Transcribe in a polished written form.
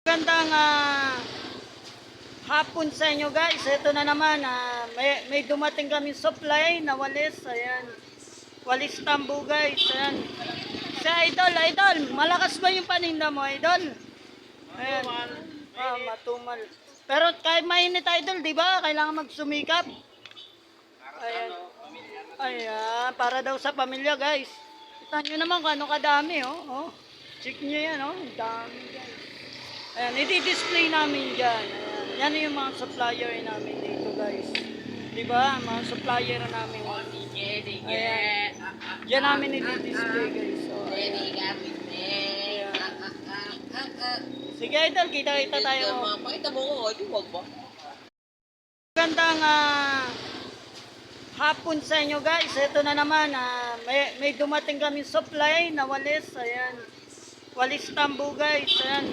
Magandang hapon sa inyo guys. Ito na naman, may dumating kami supply na walis. Ayan, walis tambo guys. Ayan. Sa idol, malakas ba yung paninda mo idol? Ayan, matumal. Pero kahit mainit idol, di ba? Kailangan magsumikap. Ayan. Ayan, para daw sa pamilya guys. Kita nyo naman kung ano kadami oh. Check nyo yan oh, dami guys. Ayan, i-display namin dyan. Ayan, yan yung mga supplier namin dito guys. Diba? Mga supplier namin. Ayan. Diyan namin i-display guys. So, ayan. Sige idol, kita-kita tayo. Pakita mo ko, di wag ba? Magandang hapon sa inyo guys. Ito na naman, may dumating kami supply na walis. Ayan. Walis tambo guys. Ayan.